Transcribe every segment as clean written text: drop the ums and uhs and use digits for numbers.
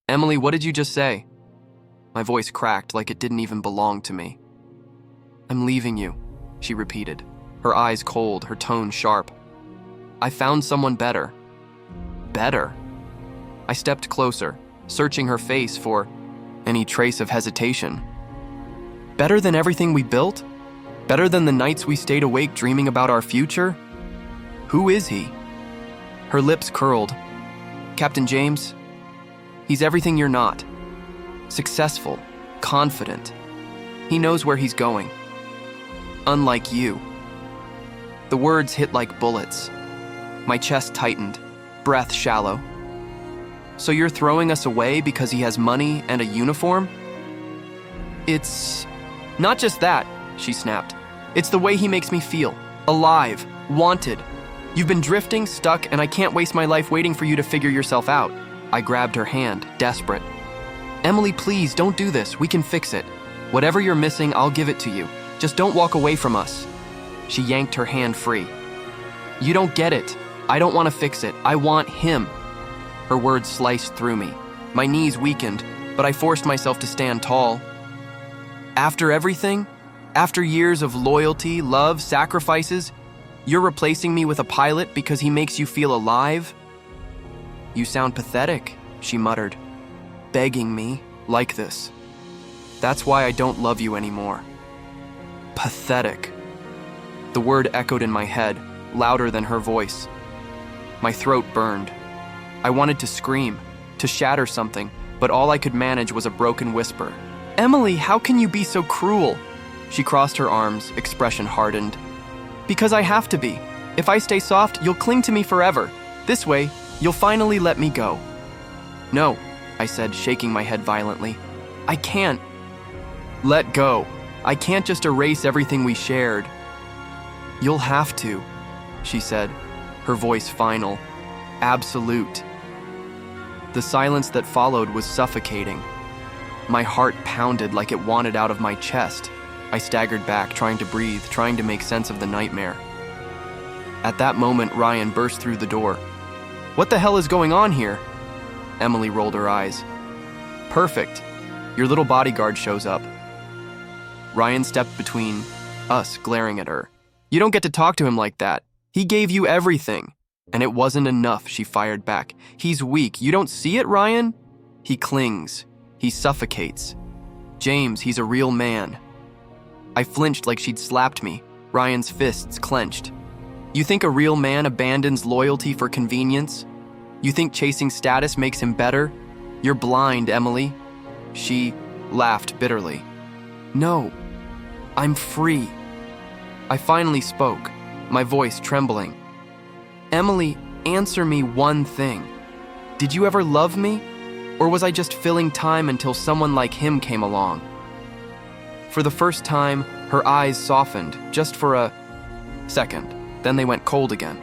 Emily, what did you just say? My voice cracked like it didn't even belong to me. I'm leaving you, she repeated, her eyes cold, her tone sharp. I found someone better. Better? I stepped closer, searching her face for any trace of hesitation. Better than everything we built? Better than the nights we stayed awake dreaming about our future? Who is he? Her lips curled. Captain James? He's everything you're not. Successful, confident. He knows where he's going. Unlike you. The words hit like bullets. My chest tightened, breath shallow. So you're throwing us away because he has money and a uniform? It's not just that, she snapped. It's the way he makes me feel. Alive, wanted. You've been drifting, stuck, and I can't waste my life waiting for you to figure yourself out. I grabbed her hand, desperate. Emily, please, don't do this. We can fix it. Whatever you're missing, I'll give it to you. Just don't walk away from us. She yanked her hand free. You don't get it. I don't want to fix it. I want him. Her words sliced through me. My knees weakened, but I forced myself to stand tall. After everything, after years of loyalty, love, sacrifices, you're replacing me with a pilot because he makes you feel alive? You sound pathetic, she muttered, begging me like this. That's why I don't love you anymore. Pathetic. The word echoed in my head, louder than her voice. My throat burned. I wanted to scream, to shatter something, but all I could manage was a broken whisper. Emily, how can you be so cruel? She crossed her arms, expression hardened. Because I have to be. If I stay soft, you'll cling to me forever. This way, you'll finally let me go. No, I said, shaking my head violently. I can't. Let go. I can't just erase everything we shared. You'll have to, she said, her voice final, absolute. The silence that followed was suffocating. My heart pounded like it wanted out of my chest. I staggered back, trying to breathe, trying to make sense of the nightmare. At that moment, Ryan burst through the door. What the hell is going on here? Emily rolled her eyes. Perfect. Your little bodyguard shows up. Ryan stepped between us, glaring at her. You don't get to talk to him like that. He gave you everything. And it wasn't enough, she fired back. He's weak. You don't see it, Ryan? He clings. He suffocates. James, he's a real man. I flinched like she'd slapped me, Ryan's fists clenched. You think a real man abandons loyalty for convenience? You think chasing status makes him better? You're blind, Emily. She laughed bitterly. No, I'm free. I finally spoke, my voice trembling. Emily, answer me one thing. Did you ever love me? Or was I just filling time until someone like him came along? For the first time, her eyes softened, just for a second. Then they went cold again.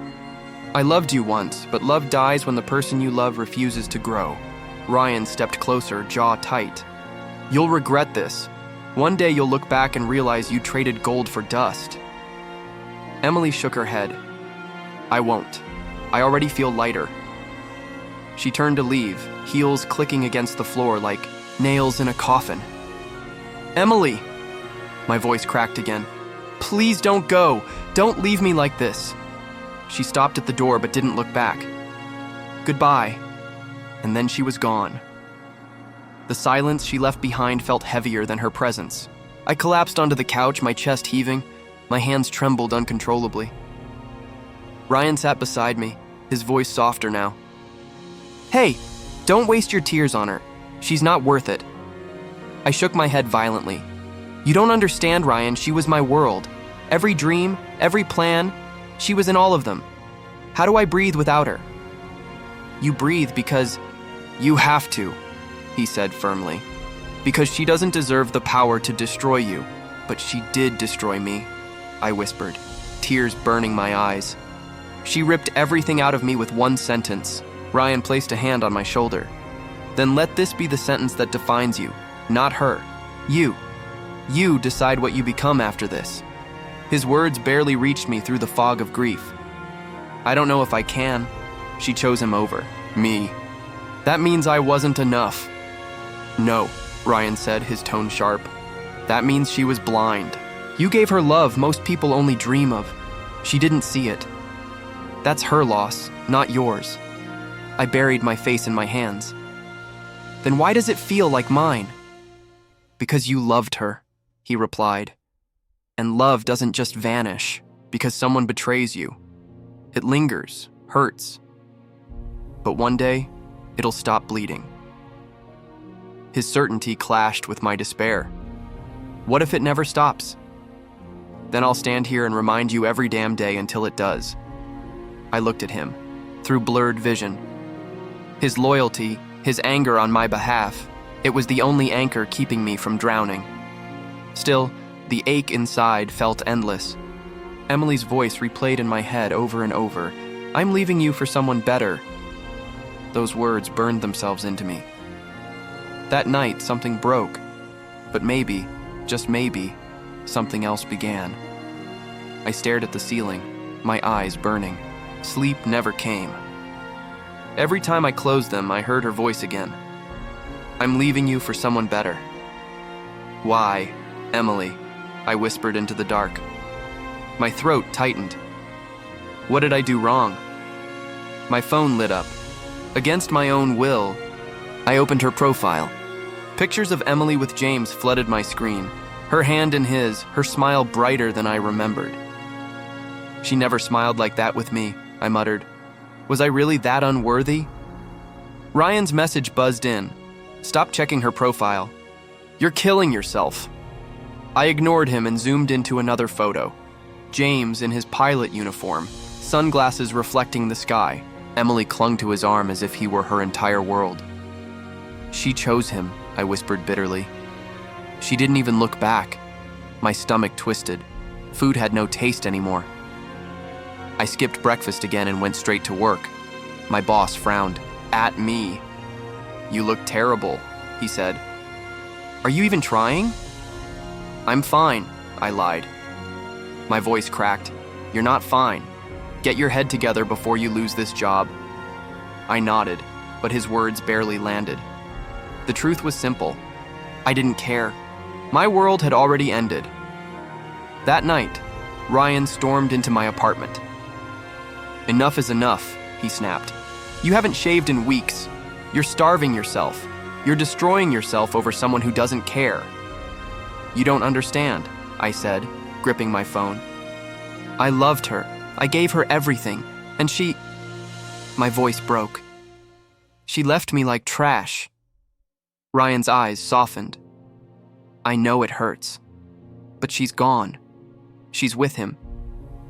I loved you once, but love dies when the person you love refuses to grow. Ryan stepped closer, jaw tight. You'll regret this. One day you'll look back and realize you traded gold for dust. Emily shook her head. I won't. I already feel lighter. She turned to leave, heels clicking against the floor like nails in a coffin. Emily! My voice cracked again. Please don't go. Don't leave me like this. She stopped at the door but didn't look back. Goodbye. And then she was gone. The silence she left behind felt heavier than her presence. I collapsed onto the couch, my chest heaving. My hands trembled uncontrollably. Ryan sat beside me, his voice softer now. Hey, don't waste your tears on her. She's not worth it. I shook my head violently. You don't understand, Ryan. She was my world. Every dream, every plan, she was in all of them. How do I breathe without her? You breathe because you have to, he said firmly. Because she doesn't deserve the power to destroy you. But she did destroy me, I whispered, tears burning my eyes. She ripped everything out of me with one sentence. Ryan placed a hand on my shoulder. Then let this be the sentence that defines you, not her. You. You decide what you become after this. His words barely reached me through the fog of grief. I don't know if I can. She chose him over me. That means I wasn't enough. No, Ryan said, his tone sharp. That means she was blind. You gave her love most people only dream of. She didn't see it. That's her loss, not yours. I buried my face in my hands. Then why does it feel like mine? Because you loved her, he replied. And love doesn't just vanish because someone betrays you. It lingers, hurts. But one day, it'll stop bleeding. His certainty clashed with my despair. What if it never stops? Then I'll stand here and remind you every damn day until it does. I looked at him, through blurred vision. His loyalty, his anger on my behalf, it was the only anchor keeping me from drowning. Still, the ache inside felt endless. Emily's voice replayed in my head over and over. I'm leaving you for someone better. Those words burned themselves into me. That night, something broke. But maybe, just maybe, something else began. I stared at the ceiling, my eyes burning. Sleep never came. Every time I closed them, I heard her voice again. I'm leaving you for someone better. Why, Emily? I whispered into the dark. My throat tightened. What did I do wrong? My phone lit up. Against my own will, I opened her profile. Pictures of Emily with James flooded my screen. Her hand in his, her smile brighter than I remembered. She never smiled like that with me, I muttered. Was I really that unworthy? Ryan's message buzzed in. Stop checking her profile. You're killing yourself. I ignored him and zoomed into another photo. James in his pilot uniform, sunglasses reflecting the sky. Emily clung to his arm as if he were her entire world. She chose him, I whispered bitterly. She didn't even look back. My stomach twisted. Food had no taste anymore. I skipped breakfast again and went straight to work. My boss frowned. At me. You look terrible, he said. Are you even trying? I'm fine, I lied. My voice cracked. You're not fine. Get your head together before you lose this job. I nodded, but his words barely landed. The truth was simple. I didn't care. My world had already ended. That night, Ryan stormed into my apartment. Enough is enough, he snapped. You haven't shaved in weeks. You're starving yourself. You're destroying yourself over someone who doesn't care. You don't understand, I said, gripping my phone. I loved her. I gave her everything, and she... My voice broke. She left me like trash. Ryan's eyes softened. I know it hurts, but she's gone. She's with him.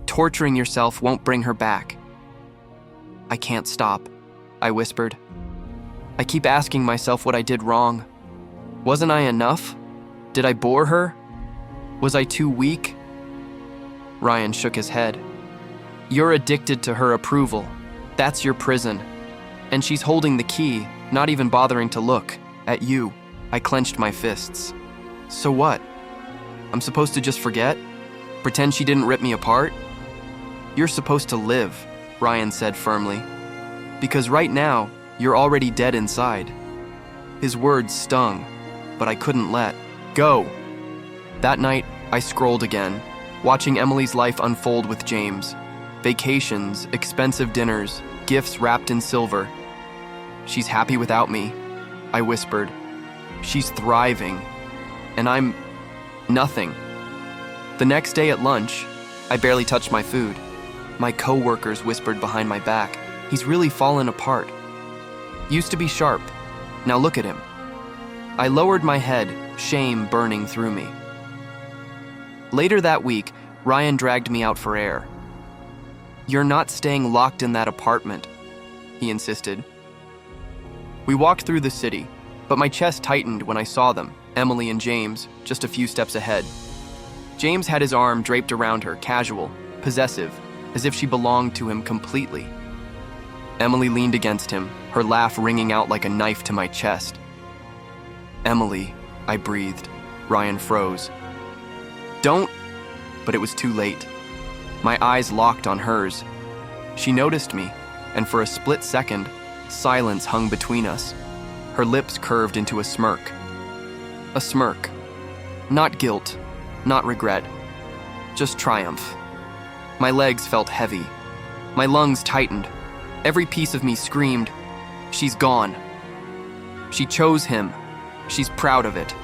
Torturing yourself won't bring her back. I can't stop, I whispered. I keep asking myself what I did wrong. Wasn't I enough? Did I bore her? Was I too weak? Ryan shook his head. You're addicted to her approval. That's your prison. And she's holding the key, not even bothering to look, at you. I clenched my fists. So what? I'm supposed to just forget? Pretend she didn't rip me apart? You're supposed to live, Ryan said firmly. Because right now, you're already dead inside. His words stung, but I couldn't let go. That night, I scrolled again, watching Emily's life unfold with James. Vacations, expensive dinners, gifts wrapped in silver. She's happy without me, I whispered. She's thriving, and I'm nothing. The next day at lunch, I barely touched my food. My coworkers whispered behind my back, he's really fallen apart. Used to be sharp, now look at him. I lowered my head, shame burning through me. Later that week, Ryan dragged me out for air. You're not staying locked in that apartment, he insisted. We walked through the city, but my chest tightened when I saw them, Emily and James, just a few steps ahead. James had his arm draped around her, casual, possessive, as if she belonged to him completely. Emily leaned against him, her laugh ringing out like a knife to my chest. Emily, I breathed. Ryan froze. Don't, but it was too late. My eyes locked on hers. She noticed me, and for a split second, Silence hung between us. Her lips curved into a smirk. A smirk. Not guilt, not regret, just triumph. My legs felt heavy. My lungs tightened. Every piece of me screamed, "She's gone." She chose him. She's proud of it.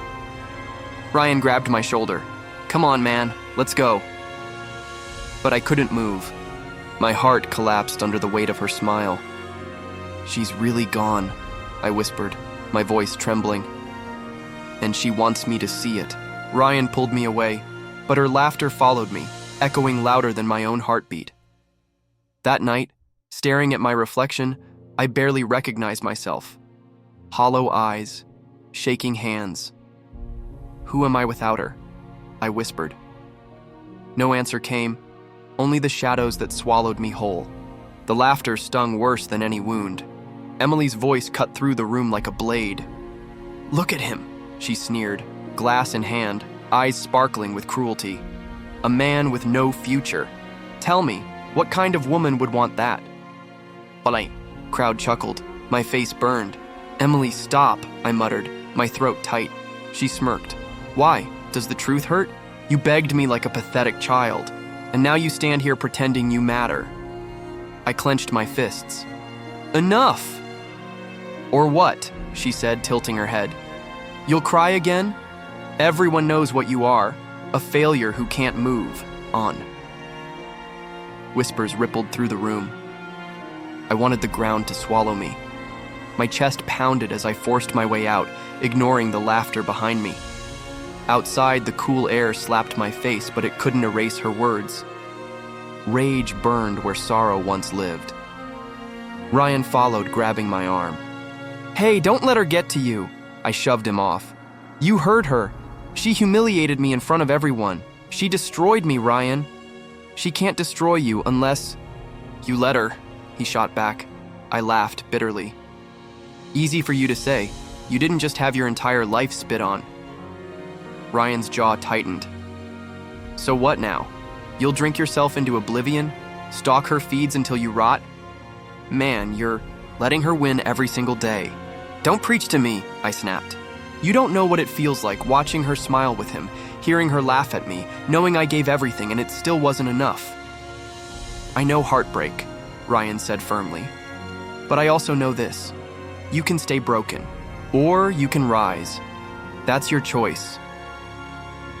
Ryan grabbed my shoulder. "Come on, man, let's go." But I couldn't move. My heart collapsed under the weight of her smile. "She's really gone," I whispered, my voice trembling. "And she wants me to see it." Ryan pulled me away, but her laughter followed me, echoing louder than my own heartbeat. That night, staring at my reflection, I barely recognized myself. Hollow eyes, shaking hands. "Who am I without her?" I whispered. No answer came, only the shadows that swallowed me whole. The laughter stung worse than any wound. Emily's voice cut through the room like a blade. "Look at him," she sneered, glass in hand, eyes sparkling with cruelty. "A man with no future. Tell me, what kind of woman would want that?" "Polite," crowd chuckled. My face burned. "Emily, stop," I muttered, my throat tight. She smirked. "Why? Does the truth hurt? You begged me like a pathetic child, and now you stand here pretending you matter." I clenched my fists. "Enough!" "Or what?" she said, tilting her head. "You'll cry again? Everyone knows what you are, a failure who can't move on." Whispers rippled through the room. I wanted the ground to swallow me. My chest pounded as I forced my way out, ignoring the laughter behind me. Outside, the cool air slapped my face, but it couldn't erase her words. Rage burned where sorrow once lived. Ryan followed, grabbing my arm. "Hey, don't let her get to you." I shoved him off. "You hurt her. She humiliated me in front of everyone. She destroyed me, Ryan. She can't destroy you unless you let her," he shot back. I laughed bitterly. "Easy for you to say. You didn't just have your entire life spit on." Ryan's jaw tightened. "So what now? You'll drink yourself into oblivion? Stalk her feeds until you rot? Man, you're letting her win every single day." "Don't preach to me," I snapped. "You don't know what it feels like watching her smile with him, hearing her laugh at me, knowing I gave everything and it still wasn't enough." "I know heartbreak," Ryan said firmly. "But I also know this. You can stay broken, or you can rise. That's your choice."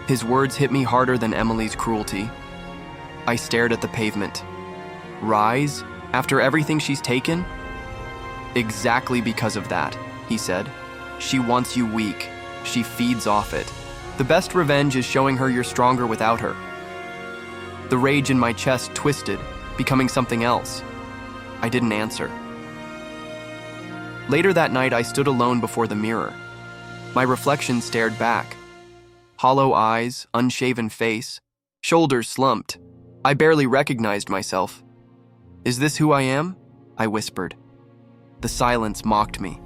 His words hit me harder than Emily's cruelty. I stared at the pavement. "Rise? After everything she's taken?" "Exactly because of that," he said. "She wants you weak. She feeds off it. The best revenge is showing her you're stronger without her." The rage in my chest twisted, becoming something else. I didn't answer. Later that night, I stood alone before the mirror. My reflection stared back. Hollow eyes, unshaven face, shoulders slumped. I barely recognized myself. "Is this who I am?" I whispered. The silence mocked me.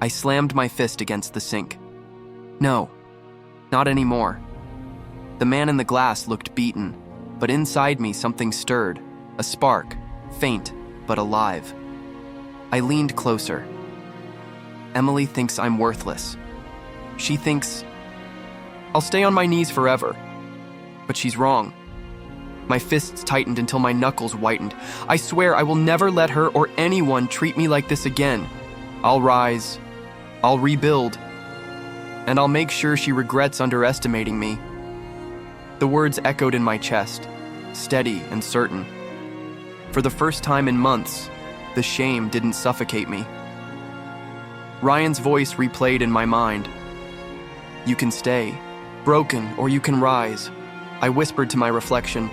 I slammed my fist against the sink. No, not anymore. The man in the glass looked beaten, but inside me something stirred, a spark, faint but alive. I leaned closer. Emily thinks I'm worthless. She thinks I'll stay on my knees forever. But she's wrong. My fists tightened until my knuckles whitened. I swear I will never let her or anyone treat me like this again. I'll rise. I'll rebuild. And I'll make sure she regrets underestimating me. The words echoed in my chest, steady and certain. For the first time in months, the shame didn't suffocate me. Ryan's voice replayed in my mind. "You can stay, broken, or you can rise." I whispered to my reflection,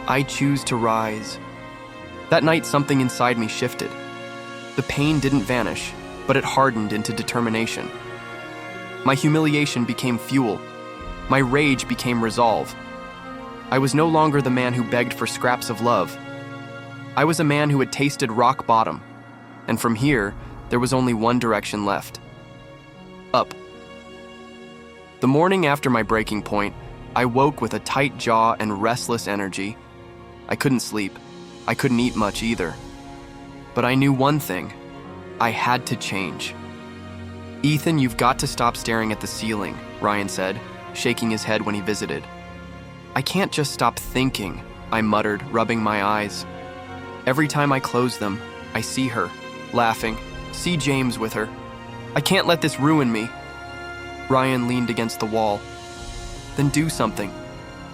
"I choose to rise." That night, something inside me shifted. The pain didn't vanish, but it hardened into determination. My humiliation became fuel. My rage became resolve. I was no longer the man who begged for scraps of love. I was a man who had tasted rock bottom, and from here, there was only one direction left. Up. The morning after my breaking point, I woke with a tight jaw and restless energy. I couldn't sleep. I couldn't eat much either. But I knew one thing. I had to change. "Ethan, you've got to stop staring at the ceiling," Ryan said, shaking his head when he visited. "I can't just stop thinking," I muttered, rubbing my eyes. "Every time I close them, I see her, laughing, see James with her. I can't let this ruin me." Ryan leaned against the wall. "Then do something.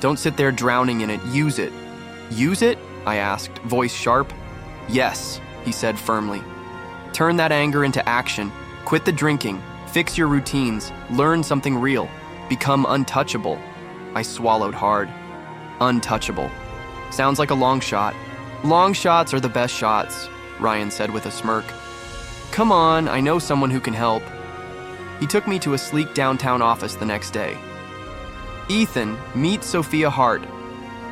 Don't sit there drowning in it. Use it." "Use it?" I asked, voice sharp. "Yes," he said firmly. "Turn that anger into action. Quit the drinking. Fix your routines. Learn something real. Become untouchable." I swallowed hard. Untouchable. Sounds like a long shot. "Long shots are the best shots," Ryan said with a smirk. "Come on, I know someone who can help." He took me to a sleek downtown office the next day. "Ethan, meet Sophia Hart."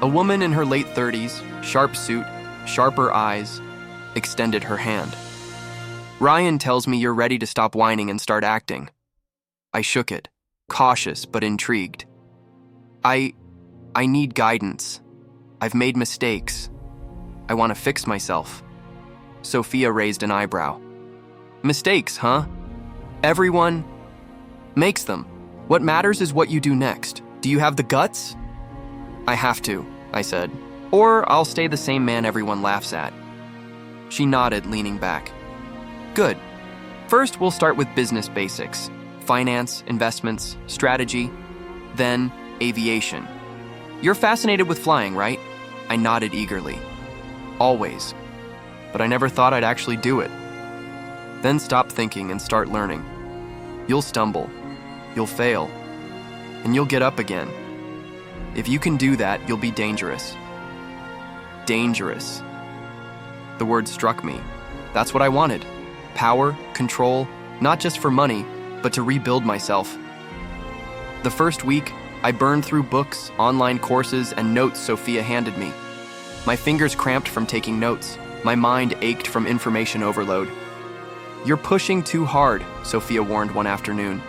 A woman in her late 30s, sharp suit, sharper eyes, extended her hand. "Ryan tells me you're ready to stop whining and start acting." I shook it, cautious but intrigued. I need guidance. I've made mistakes. I want to fix myself." Sophia raised an eyebrow. "Mistakes, huh? Everyone makes them. What matters is what you do next. Do you have the guts?" "I have to," I said, "or I'll stay the same man everyone laughs at." She nodded, leaning back. "Good. First, we'll start with business basics. Finance, investments, strategy, then aviation. You're fascinated with flying, right?" I nodded eagerly. "Always. But I never thought I'd actually do it." "Then stop thinking and start learning. You'll stumble, you'll fail, and you'll get up again. If you can do that, you'll be dangerous." Dangerous. The word struck me. That's what I wanted. Power, control, not just for money, but to rebuild myself. The first week, I burned through books, online courses, and notes Sophia handed me. My fingers cramped from taking notes. My mind ached from information overload. "You're pushing too hard," Sophia warned one afternoon.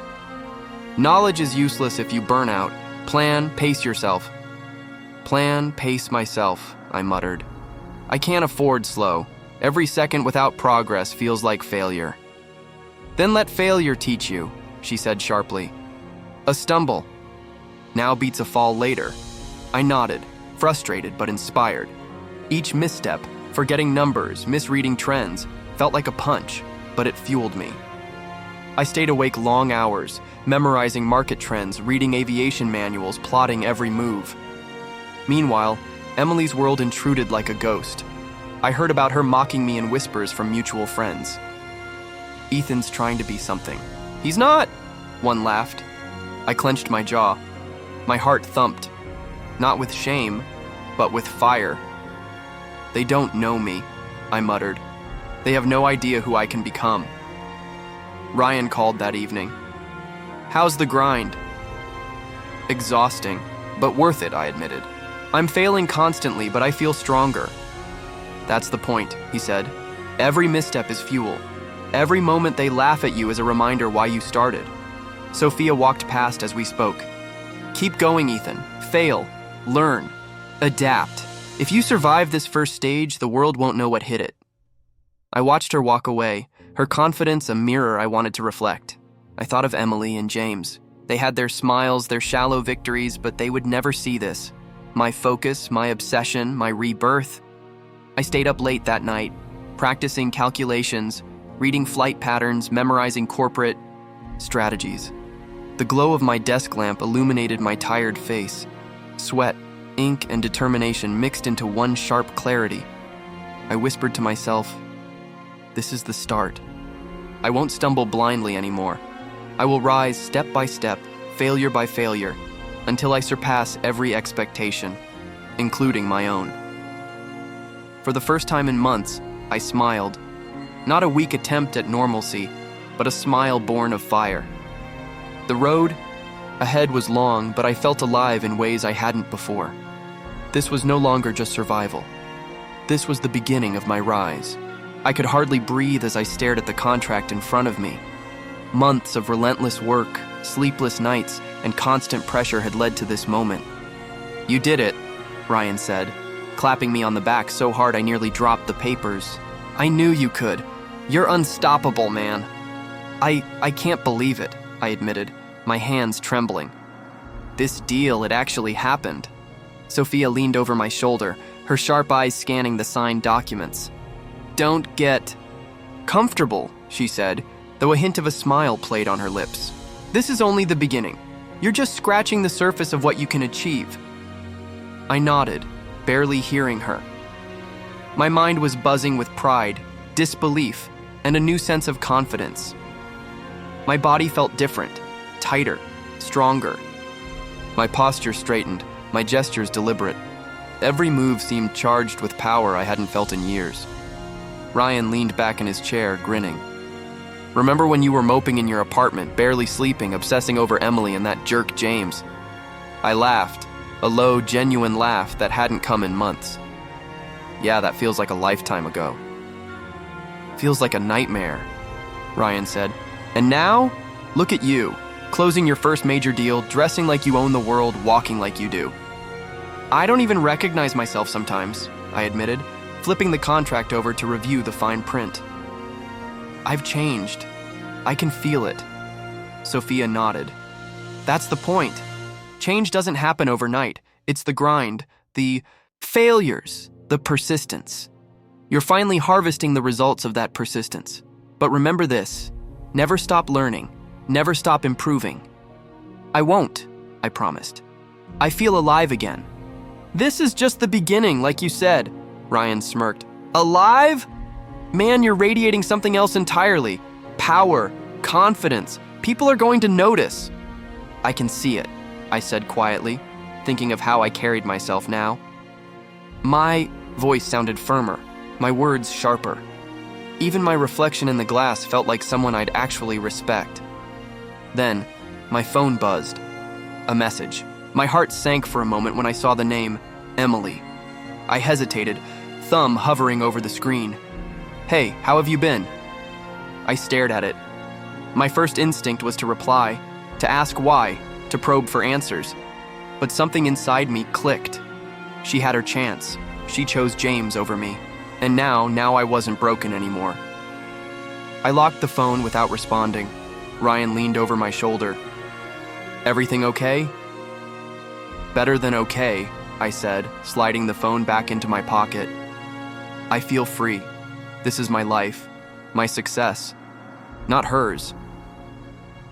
"Knowledge is useless if you burn out. Plan, pace yourself." "Plan, pace myself," I muttered. "I can't afford slow. Every second without progress feels like failure." "Then let failure teach you," she said sharply. "A stumble now beats a fall later." I nodded, frustrated but inspired. Each misstep, forgetting numbers, misreading trends, felt like a punch, but it fueled me. I stayed awake long hours, memorizing market trends, reading aviation manuals, plotting every move. Meanwhile, Emily's world intruded like a ghost. I heard about her mocking me in whispers from mutual friends. "Ethan's trying to be something." "He's not," one laughed. I clenched my jaw. My heart thumped, not with shame, but with fire. "They don't know me," I muttered. "They have no idea who I can become." Ryan called that evening. "How's the grind?" "Exhausting, but worth it," I admitted. "I'm failing constantly, but I feel stronger." "That's the point," he said. "Every misstep is fuel. Every moment they laugh at you is a reminder why you started." Sophia walked past as we spoke. "Keep going, Ethan. Fail. Learn. Adapt. If you survive this first stage, the world won't know what hit it." I watched her walk away, her confidence a mirror I wanted to reflect. I thought of Emily and James. They had their smiles, their shallow victories, but they would never see this. My focus, my obsession, my rebirth. I stayed up late that night, practicing calculations, reading flight patterns, memorizing corporate strategies. The glow of my desk lamp illuminated my tired face. Sweat, ink, and determination mixed into one sharp clarity. I whispered to myself, "This is the start. I won't stumble blindly anymore. I will rise step by step, failure by failure, until I surpass every expectation, including my own." For the first time in months, I smiled. Not a weak attempt at normalcy, but a smile born of fire. The road ahead was long, but I felt alive in ways I hadn't before. This was no longer just survival. This was the beginning of my rise. I could hardly breathe as I stared at the contract in front of me. Months of relentless work, sleepless nights, and constant pressure had led to this moment. "You did it," Ryan said, clapping me on the back so hard I nearly dropped the papers. "I knew you could. You're unstoppable, man. I can't believe it, I admitted, my hands trembling. This deal, it actually happened. Sophia leaned over my shoulder, her sharp eyes scanning the signed documents. Don't get comfortable, she said, though a hint of a smile played on her lips. This is only the beginning. You're just scratching the surface of what you can achieve. I nodded, barely hearing her. My mind was buzzing with pride, disbelief, and a new sense of confidence. My body felt different, tighter, stronger. My posture straightened, my gestures deliberate. Every move seemed charged with power I hadn't felt in years. Ryan leaned back in his chair, grinning. Remember when you were moping in your apartment, barely sleeping, obsessing over Emily and that jerk James? I laughed, a low, genuine laugh that hadn't come in months. Yeah, that feels like a lifetime ago. Feels like a nightmare, Ryan said. And now, look at you, closing your first major deal, dressing like you own the world, walking like you do. I don't even recognize myself sometimes, I admitted, flipping the contract over to review the fine print. I've changed. I can feel it. Sophia nodded. That's the point. Change doesn't happen overnight. It's the grind, the failures, the persistence. You're finally harvesting the results of that persistence. But remember this, never stop learning, never stop improving. I won't, I promised. I feel alive again. This is just the beginning, like you said, Ryan smirked. Alive? Man, you're radiating something else entirely. Power, confidence. People are going to notice. I can see it, I said quietly, thinking of how I carried myself now. My voice sounded firmer, my words sharper. Even my reflection in the glass felt like someone I'd actually respect. Then, my phone buzzed. A message. My heart sank for a moment when I saw the name, Emily. I hesitated, thumb hovering over the screen. Hey, how have you been? I stared at it. My first instinct was to reply, to ask why, to probe for answers. But something inside me clicked. She had her chance. She chose James over me. And now I wasn't broken anymore. I locked the phone without responding. Ryan leaned over my shoulder. Everything okay? Better than okay, I said, sliding the phone back into my pocket. I feel free. This is my life, my success, not hers.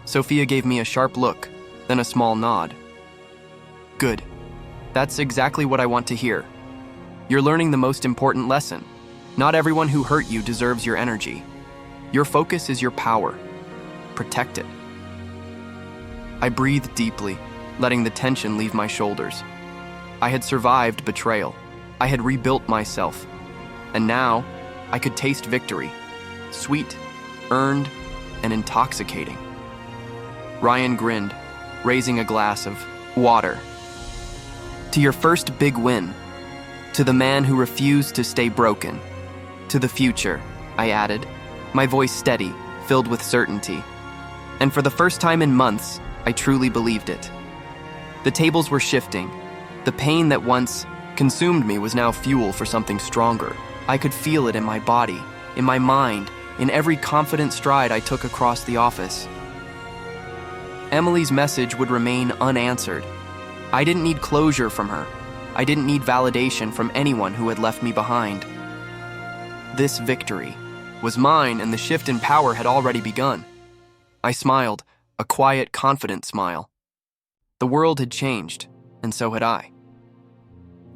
Sophia gave me a sharp look, then a small nod. Good. That's exactly what I want to hear. You're learning the most important lesson. Not everyone who hurt you deserves your energy. Your focus is your power. Protect it. I breathed deeply, letting the tension leave my shoulders. I had survived betrayal. I had rebuilt myself. And now, I could taste victory. Sweet, earned, and intoxicating. Ryan grinned, raising a glass of water. To your first big win. To the man who refused to stay broken. To the future, I added, my voice steady, filled with certainty. And for the first time in months, I truly believed it. The tables were shifting. The pain that once consumed me was now fuel for something stronger. I could feel it in my body, in my mind, in every confident stride I took across the office. Emily's message would remain unanswered. I didn't need closure from her. I didn't need validation from anyone who had left me behind. This victory was mine, and the shift in power had already begun. I smiled, a quiet, confident smile. The world had changed, and so had I.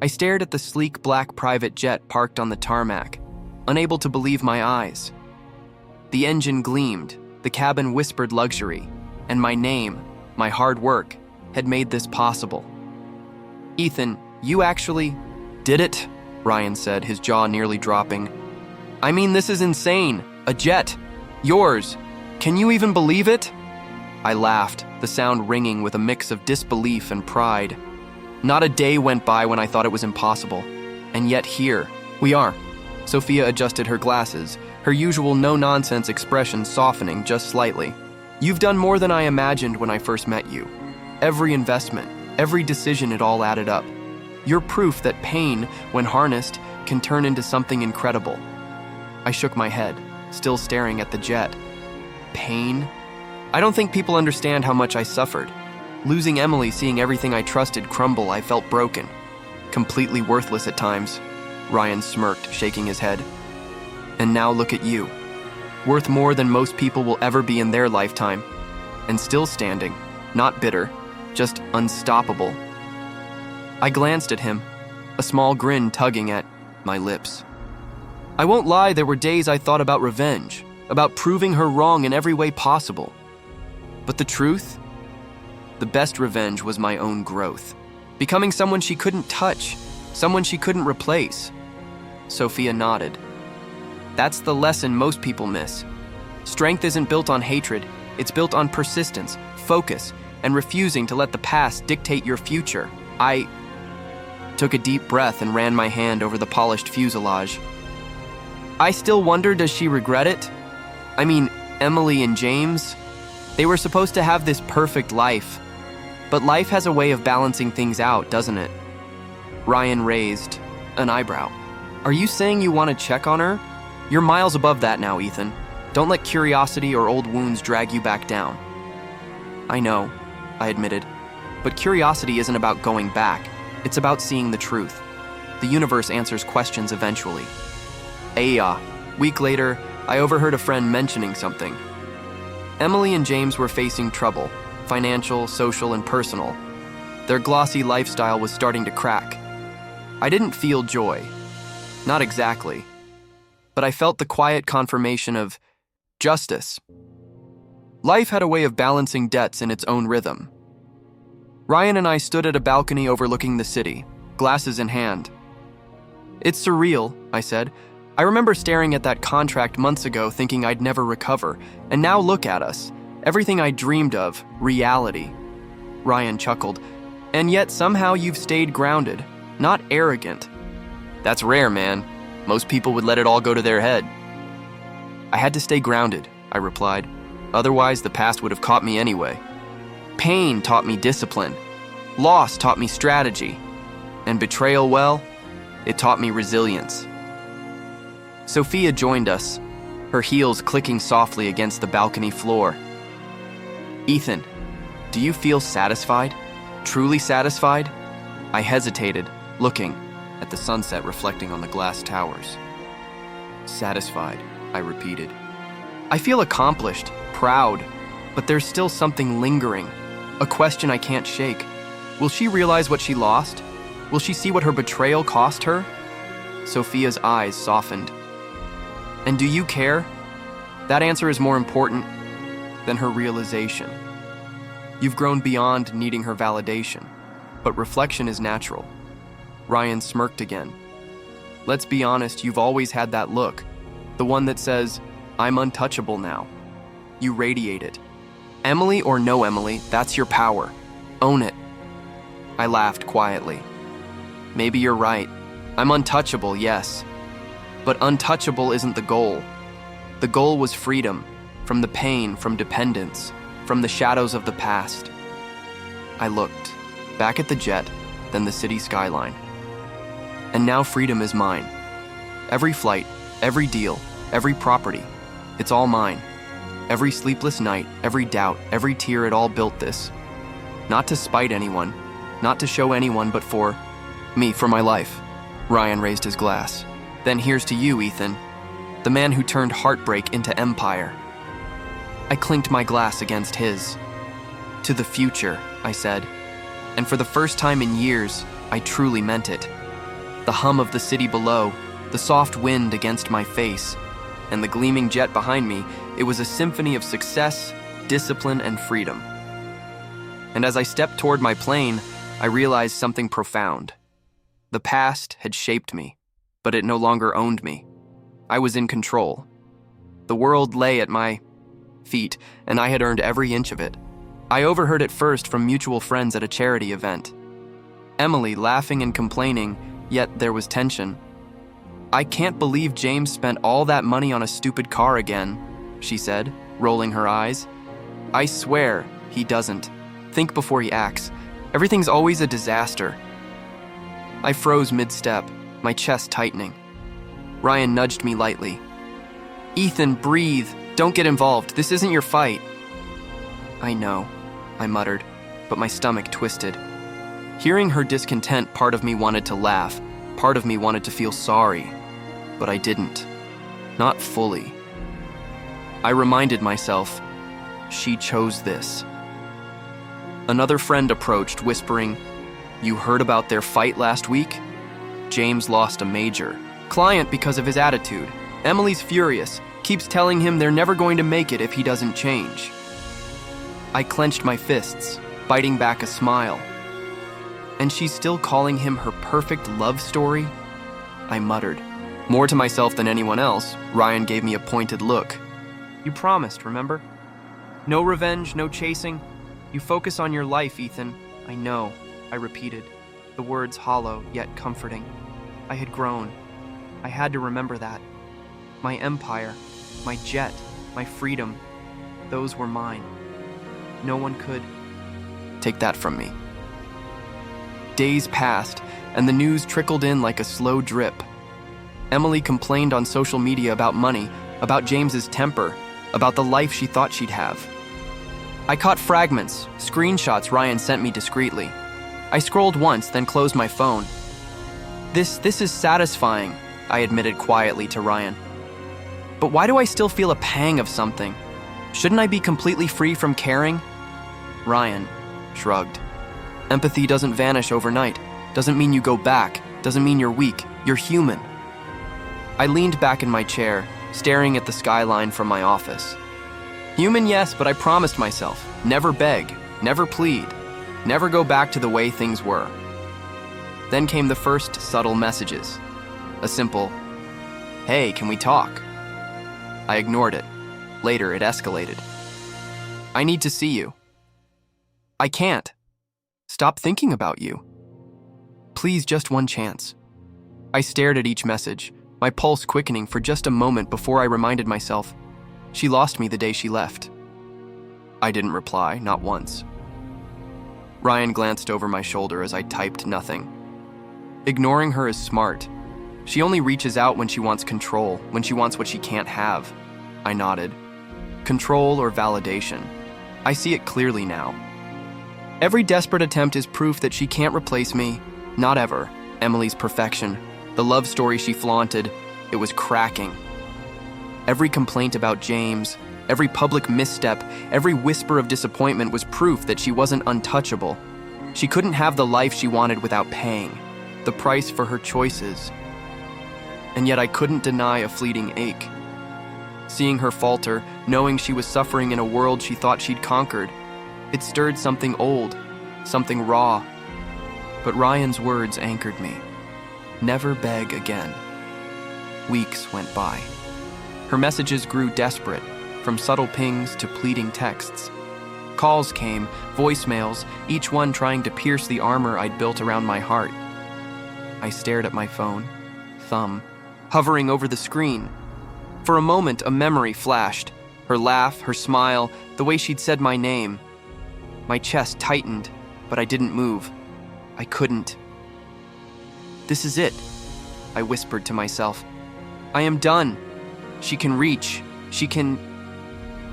I stared at the sleek black private jet parked on the tarmac, unable to believe my eyes. The engine gleamed, the cabin whispered luxury, and my name, my hard work, had made this possible. Ethan, you actually did it, Ryan said, his jaw nearly dropping. I mean, this is insane. A jet. Yours. Can you even believe it? I laughed, the sound ringing with a mix of disbelief and pride. Not a day went by when I thought it was impossible. And yet here, we are. Sophia adjusted her glasses, her usual no-nonsense expression softening just slightly. You've done more than I imagined when I first met you. Every investment, every decision, it all added up. You're proof that pain, when harnessed, can turn into something incredible. I shook my head. still staring at the jet. Pain? I don't think people understand how much I suffered. Losing Emily, seeing everything I trusted crumble, I felt broken. Completely worthless at times. Ryan smirked, shaking his head. And now look at you. Worth more than most people will ever be in their lifetime. And still standing, not bitter, just unstoppable. I glanced at him, a small grin tugging at my lips. I won't lie, there were days I thought about revenge, about proving her wrong in every way possible. But the truth? The best revenge was my own growth. Becoming someone she couldn't touch, someone she couldn't replace. Sophia nodded. That's the lesson most people miss. Strength isn't built on hatred, it's built on persistence, focus, and refusing to let the past dictate your future. I took a deep breath and ran my hand over the polished fuselage. I still wonder, does she regret it? I mean, Emily and James, they were supposed to have this perfect life. But life has a way of balancing things out, doesn't it? Ryan raised an eyebrow. Are you saying you want to check on her? You're miles above that now, Ethan. Don't let curiosity or old wounds drag you back down. I know, I admitted. But curiosity isn't about going back. It's about seeing the truth. The universe answers questions eventually. Week later, I overheard a friend mentioning something. Emily and James were facing trouble, financial, social, and personal. Their glossy lifestyle was starting to crack. I didn't feel joy. Not exactly. But I felt the quiet confirmation of justice. Life had a way of balancing debts in its own rhythm. Ryan and I stood at a balcony overlooking the city, glasses in hand. It's surreal, I said. I remember staring at that contract months ago thinking I'd never recover, and now look at us. Everything I dreamed of, reality. Ryan chuckled. And yet somehow you've stayed grounded, not arrogant. That's rare, man. Most people would let it all go to their head. I had to stay grounded, I replied. Otherwise, the past would have caught me anyway. Pain taught me discipline. Loss taught me strategy. And betrayal, well, it taught me resilience. Sophia joined us, her heels clicking softly against the balcony floor. Ethan, do you feel satisfied? Truly satisfied? I hesitated, looking at the sunset reflecting on the glass towers. Satisfied, I repeated. I feel accomplished, proud, but there's still something lingering, a question I can't shake. Will she realize what she lost? Will she see what her betrayal cost her? Sophia's eyes softened. And do you care? That answer is more important than her realization. You've grown beyond needing her validation, but reflection is natural. Ryan smirked again. Let's be honest, you've always had that look, the one that says, I'm untouchable now. You radiate it. Emily or no Emily, that's your power. Own it. I laughed quietly. Maybe you're right. I'm untouchable, yes. But untouchable isn't the goal. The goal was freedom, from the pain, from dependence, from the shadows of the past. I looked, back at the jet, then the city skyline. And now freedom is mine. Every flight, every deal, every property, it's all mine. Every sleepless night, every doubt, every tear, it all built this. Not to spite anyone, not to show anyone, but for me, for my life. Ryan raised his glass. Then here's to you, Ethan, the man who turned heartbreak into empire. I clinked my glass against his. To the future, I said. And for the first time in years, I truly meant it. The hum of the city below, the soft wind against my face, and the gleaming jet behind me, it was a symphony of success, discipline, and freedom. And as I stepped toward my plane, I realized something profound. The past had shaped me, but it no longer owned me. I was in control. The world lay at my feet, and I had earned every inch of it. I overheard it first from mutual friends at a charity event. Emily laughing and complaining, yet there was tension. I can't believe James spent all that money on a stupid car again, she said, rolling her eyes. I swear he doesn't. Think before he acts. Everything's always a disaster. I froze mid-step, my chest tightening. Ryan nudged me lightly. Ethan, breathe. Don't get involved. This isn't your fight. I know, I muttered, but my stomach twisted. Hearing her discontent, part of me wanted to laugh, part of me wanted to feel sorry, but I didn't. Not fully. I reminded myself, she chose this. Another friend approached, whispering, "You heard about their fight last week? James lost a major client because of his attitude. Emily's furious, keeps telling him they're never going to make it if he doesn't change." I clenched my fists, biting back a smile. And she's still calling him her perfect love story? I muttered. More to myself than anyone else, Ryan gave me a pointed look. You promised, remember? No revenge, no chasing. You focus on your life, Ethan. I know, I repeated, the words hollow yet comforting. I had grown. I had to remember that. My empire, my jet, my freedom, those were mine. No one could take that from me. Days passed, and the news trickled in like a slow drip. Emily complained on social media about money, about James's temper, about the life she thought she'd have. I caught fragments, screenshots Ryan sent me discreetly. I scrolled once, then closed my phone. This is satisfying, I admitted quietly to Ryan. But why do I still feel a pang of something? Shouldn't I be completely free from caring? Ryan shrugged. Empathy doesn't vanish overnight. Doesn't mean you go back. Doesn't mean you're weak. You're human. I leaned back in my chair, staring at the skyline from my office. Human, yes, but I promised myself, never beg, never plead, never go back to the way things were. Then came the first subtle messages. A simple, "Hey, can we talk?" I ignored it. Later, it escalated. "I need to see you." "I can't. Stop thinking about you. Please, just one chance." I stared at each message, my pulse quickening for just a moment before I reminded myself, she lost me the day she left. I didn't reply, not once. Ryan glanced over my shoulder as I typed nothing. Ignoring her is smart. She only reaches out when she wants control, when she wants what she can't have. I nodded. Control or validation. I see it clearly now. Every desperate attempt is proof that she can't replace me. Not ever. Emily's perfection. The love story she flaunted. It was cracking. Every complaint about James, every public misstep, every whisper of disappointment was proof that she wasn't untouchable. She couldn't have the life she wanted without paying. The price for her choices. And yet I couldn't deny a fleeting ache. Seeing her falter, knowing she was suffering in a world she thought she'd conquered, it stirred something old, something raw. But Ryan's words anchored me. Never beg again. Weeks went by. Her messages grew desperate, from subtle pings to pleading texts. Calls came, voicemails, each one trying to pierce the armor I'd built around my heart. I stared at my phone, thumb, hovering over the screen. For a moment, a memory flashed. Her laugh, her smile, the way she'd said my name. My chest tightened, but I didn't move. I couldn't. This is it, I whispered to myself. I am done. She can reach. She can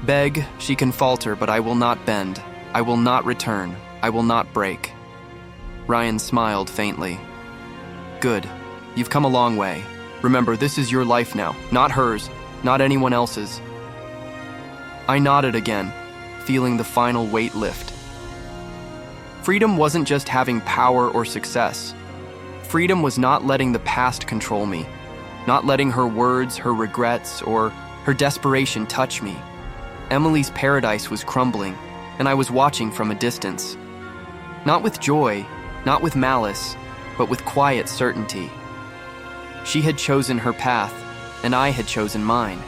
beg. She can falter, but I will not bend. I will not return. I will not break. Ryan smiled faintly. Good. You've come a long way. Remember, this is your life now, not hers, not anyone else's. I nodded again, feeling the final weight lift. Freedom wasn't just having power or success. Freedom was not letting the past control me, not letting her words, her regrets, or her desperation touch me. Emily's paradise was crumbling, and I was watching from a distance. Not with joy, not with malice, but with quiet certainty. She had chosen her path, and I had chosen mine.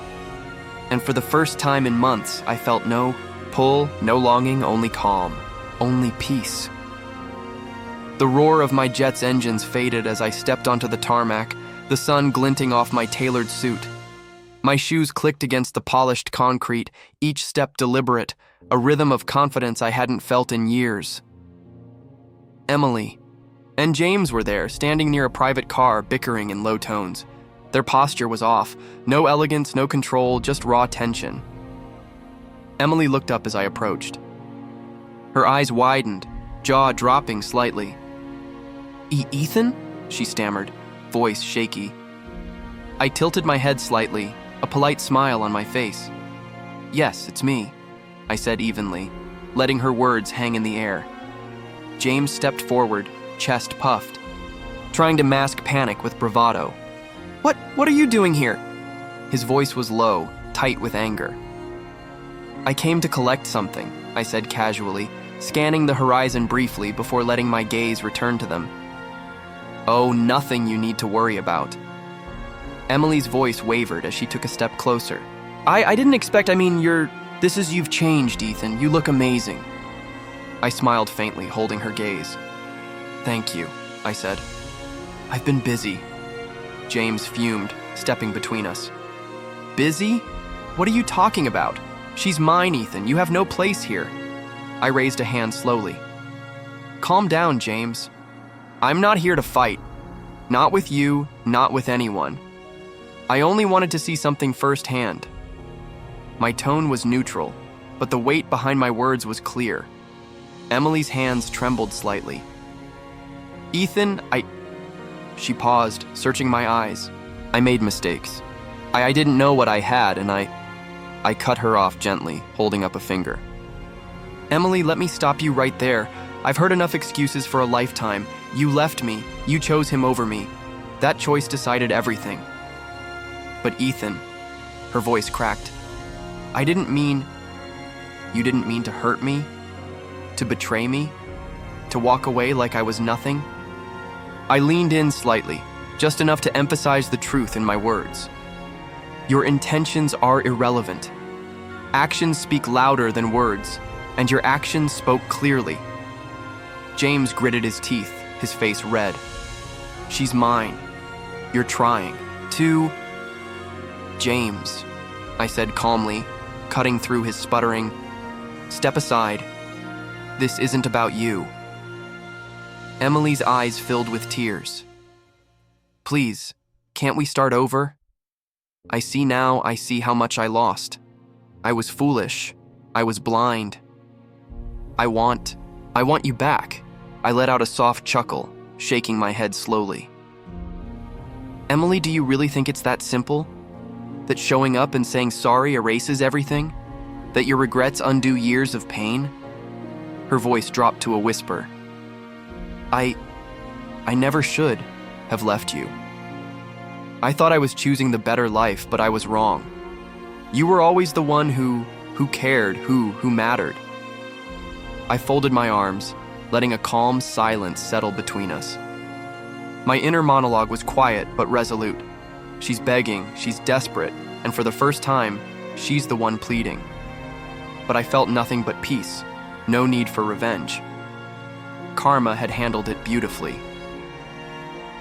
And for the first time in months, I felt no pull, no longing, only calm, only peace. The roar of my jet's engines faded as I stepped onto the tarmac, the sun glinting off my tailored suit. My shoes clicked against the polished concrete, each step deliberate, a rhythm of confidence I hadn't felt in years. Emily and James were there, standing near a private car, bickering in low tones. Their posture was off. No elegance, no control, just raw tension. Emily looked up as I approached. Her eyes widened, jaw dropping slightly. Ethan? She stammered, voice shaky. I tilted my head slightly, a polite smile on my face. Yes, it's me, I said evenly, letting her words hang in the air. James stepped forward, chest puffed, trying to mask panic with bravado. What are you doing here? His voice was low, tight with anger. I came to collect something, I said casually, scanning the horizon briefly before letting my gaze return to them. Oh, nothing you need to worry about. Emily's voice wavered as she took a step closer. I didn't expect, you've changed, Ethan. You look amazing. I smiled faintly, holding her gaze. Thank you, I said. I've been busy. James fumed, stepping between us. Busy? What are you talking about? She's mine, Ethan. You have no place here. I raised a hand slowly. Calm down, James. I'm not here to fight. Not with you, not with anyone. I only wanted to see something firsthand. My tone was neutral, but the weight behind my words was clear. Emily's hands trembled slightly. Ethan, She paused, searching my eyes. I made mistakes. I didn't know what I had, and I cut her off gently, holding up a finger. Emily, let me stop you right there. I've heard enough excuses for a lifetime. You left me. You chose him over me. That choice decided everything. But Ethan, her voice cracked. You didn't mean to hurt me? To betray me? To walk away like I was nothing? I leaned in slightly, just enough to emphasize the truth in my words. Your intentions are irrelevant. Actions speak louder than words, and your actions spoke clearly. James gritted his teeth, his face red. She's mine. You're trying to... James, I said calmly, cutting through his sputtering. Step aside. This isn't about you. Emily's eyes filled with tears. Please, can't we start over? I see how much I lost. I was foolish. I was blind. I want you back. I let out a soft chuckle, shaking my head slowly. Emily, do you really think it's that simple? That showing up and saying sorry erases everything? That your regrets undo years of pain? Her voice dropped to a whisper. I never should have left you. I thought I was choosing the better life, but I was wrong. You were always the one who cared, who mattered. I folded my arms, letting a calm silence settle between us. My inner monologue was quiet but resolute. She's begging, she's desperate, and for the first time, she's the one pleading. But I felt nothing but peace, no need for revenge. Karma had handled it beautifully.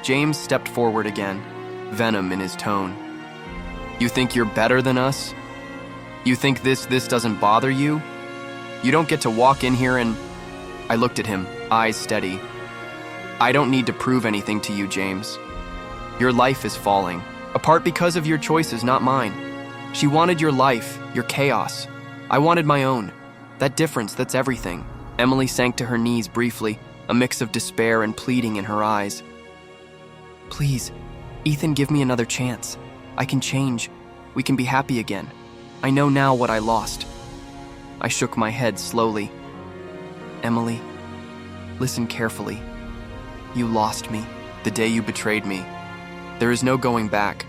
James stepped forward again, venom in his tone. You think you're better than us? You think this doesn't bother you? You don't get to walk in here and... I looked at him, eyes steady. I don't need to prove anything to you, James. Your life is falling, apart because of your choices, not mine. She wanted your life, your chaos. I wanted my own. That difference, that's everything. Emily sank to her knees briefly, a mix of despair and pleading in her eyes. Please, Ethan, give me another chance. I can change. We can be happy again. I know now what I lost. I shook my head slowly. Emily, listen carefully. You lost me the day you betrayed me. There is no going back.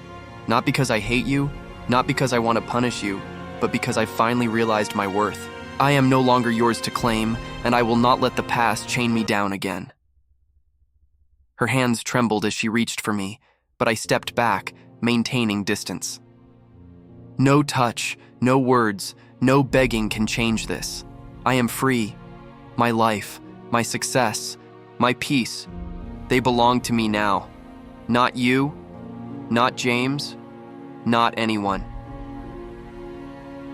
Not because I hate you, not because I want to punish you, but because I finally realized my worth. I am no longer yours to claim, and I will not let the past chain me down again. Her hands trembled as she reached for me, but I stepped back, maintaining distance. No touch, no words, no begging can change this. I am free. My life, my success, my peace, they belong to me now. Not you, not James, not anyone.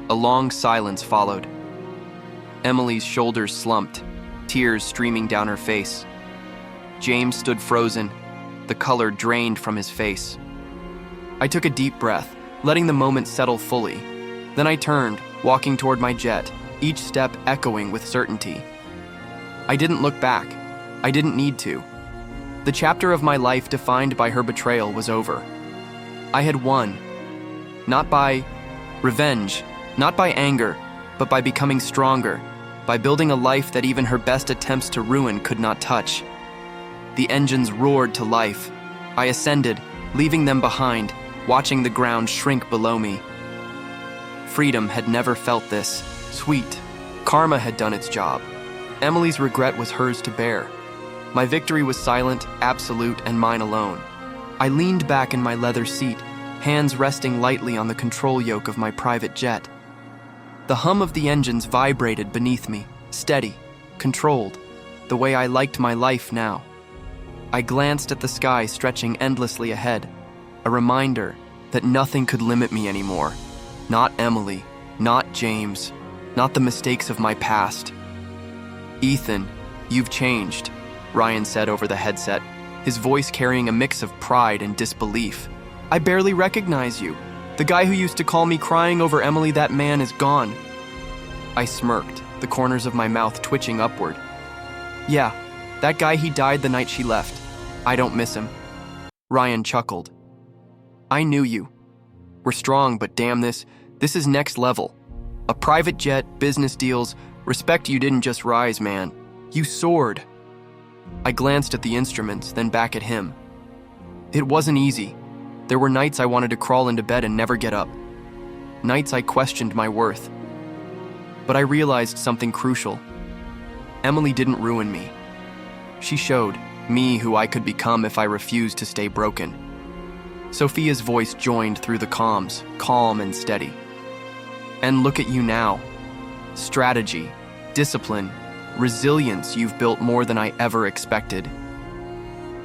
A long silence followed. Emily's shoulders slumped, tears streaming down her face. James stood frozen, the color drained from his face. I took a deep breath, letting the moment settle fully. Then I turned, walking toward my jet, each step echoing with certainty. I didn't look back. I didn't need to. The chapter of my life defined by her betrayal was over. I had won. Not by revenge, not by anger, but by becoming stronger, by building a life that even her best attempts to ruin could not touch. The engines roared to life. I ascended, leaving them behind, watching the ground shrink below me. Freedom had never felt this sweet. Karma had done its job. Emily's regret was hers to bear. My victory was silent, absolute, and mine alone. I leaned back in my leather seat, hands resting lightly on the control yoke of my private jet. The hum of the engines vibrated beneath me, steady, controlled, the way I liked my life now. I glanced at the sky stretching endlessly ahead, a reminder that nothing could limit me anymore. Not Emily, not James, not the mistakes of my past. "Ethan, you've changed," Ryan said over the headset, his voice carrying a mix of pride and disbelief. "I barely recognize you. The guy who used to call me crying over Emily, that man is gone." I smirked, the corners of my mouth twitching upward. "Yeah, that guy, he died the night she left. I don't miss him." Ryan chuckled. "I knew you. We're strong, but damn this is next level. A private jet, business deals, respect. You didn't just rise, man. You soared." I glanced at the instruments, then back at him. It wasn't easy. There were nights I wanted to crawl into bed and never get up. Nights I questioned my worth. But I realized something crucial. Emily didn't ruin me. She showed me who I could become if I refused to stay broken. Sophia's voice joined through the comms, calm and steady. "And look at you now. Strategy, discipline, resilience. You've built more than I ever expected.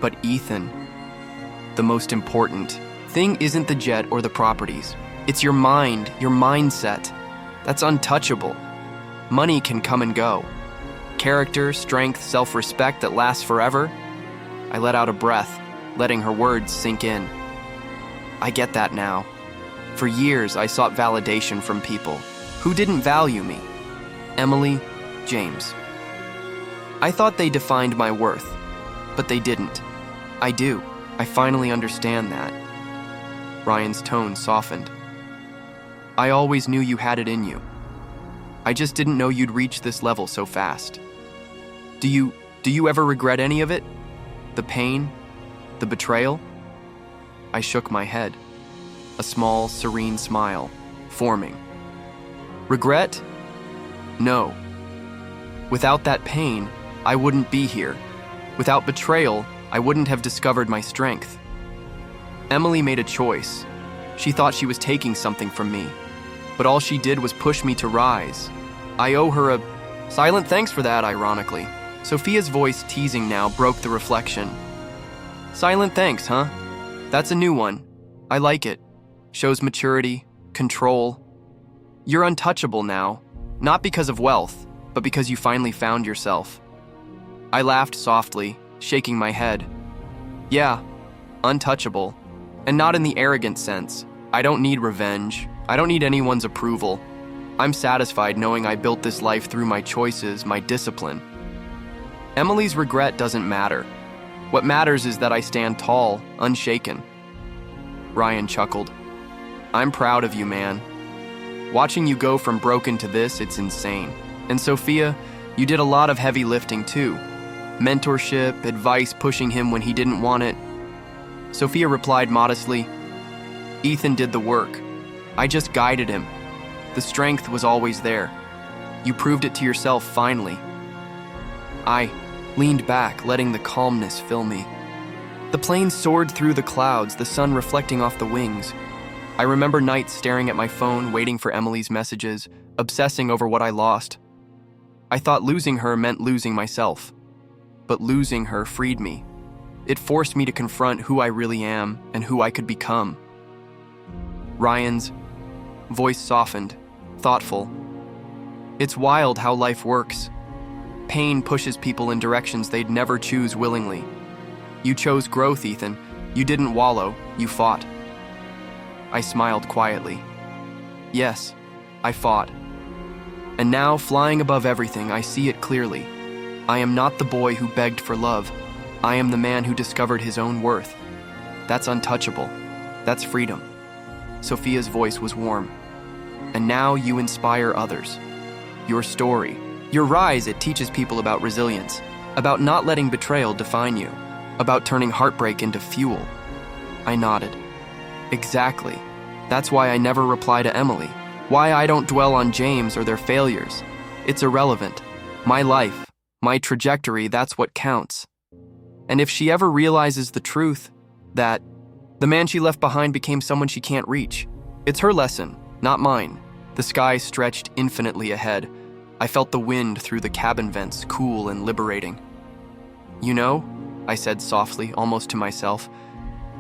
But Ethan, the most important thing isn't the jet or the properties. It's your mind, your mindset. That's untouchable. Money can come and go. Character, strength, self-respect that lasts forever." I let out a breath, letting her words sink in. I get that now. For years, I sought validation from people who didn't value me. Emily, James. I thought they defined my worth, but they didn't. I do. I finally understand that. Ryan's tone softened. "I always knew you had it in you. I just didn't know you'd reach this level so fast. Do you ever regret any of it? The pain? The betrayal?" I shook my head, a small, serene smile forming. "Regret? No. Without that pain, I wouldn't be here. Without betrayal, I wouldn't have discovered my strength. Emily made a choice. She thought she was taking something from me, but all she did was push me to rise. I owe her a silent thanks for that, ironically." Sophia's voice, teasing now, broke the reflection. "Silent thanks, huh? That's a new one. I like it. Shows maturity, control. You're untouchable now, not because of wealth, but because you finally found yourself." I laughed softly, shaking my head. "Yeah, untouchable. And not in the arrogant sense. I don't need revenge. I don't need anyone's approval. I'm satisfied knowing I built this life through my choices, my discipline. Emily's regret doesn't matter. What matters is that I stand tall, unshaken." Ryan chuckled. "I'm proud of you, man. Watching you go from broken to this, it's insane. And Sophia, you did a lot of heavy lifting too. Mentorship, advice, pushing him when he didn't want it." Sophia replied modestly, "Ethan did the work. I just guided him. The strength was always there. You proved it to yourself finally." I leaned back, letting the calmness fill me. The plane soared through the clouds, the sun reflecting off the wings. I remember nights staring at my phone, waiting for Emily's messages, obsessing over what I lost. I thought losing her meant losing myself. But losing her freed me. It forced me to confront who I really am and who I could become. Ryan's voice softened, thoughtful. "It's wild how life works. Pain pushes people in directions they'd never choose willingly. You chose growth, Ethan. You didn't wallow, you fought." I smiled quietly. Yes, I fought. And now, flying above everything, I see it clearly. I am not the boy who begged for love. I am the man who discovered his own worth. That's untouchable. That's freedom. Sophia's voice was warm. And now you inspire others. Your story, your rise, it teaches people about resilience, about not letting betrayal define you, about turning heartbreak into fuel. I nodded. Exactly. That's why I never reply to Emily. Why I don't dwell on James or their failures. It's irrelevant. My life, my trajectory, that's what counts. And if she ever realizes the truth, that the man she left behind became someone she can't reach, it's her lesson, not mine. The sky stretched infinitely ahead. I felt the wind through the cabin vents, cool and liberating. You know, I said softly, almost to myself,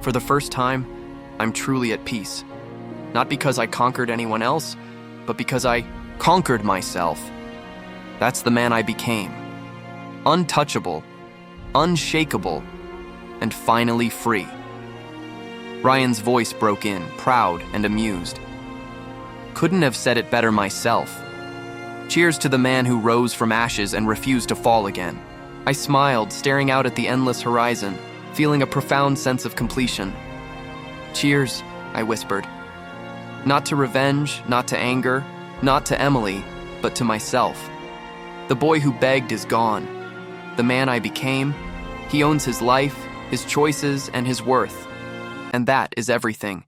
for the first time, I'm truly at peace. Not because I conquered anyone else, but because I conquered myself. That's the man I became. Untouchable, unshakable, and finally free. Ryan's voice broke in, proud and amused. Couldn't have said it better myself. Cheers to the man who rose from ashes and refused to fall again. I smiled, staring out at the endless horizon, feeling a profound sense of completion. Cheers, I whispered. Not to revenge, not to anger, not to Emily, but to myself. The boy who begged is gone. The man I became, he owns his life, his choices, and his worth. And that is everything.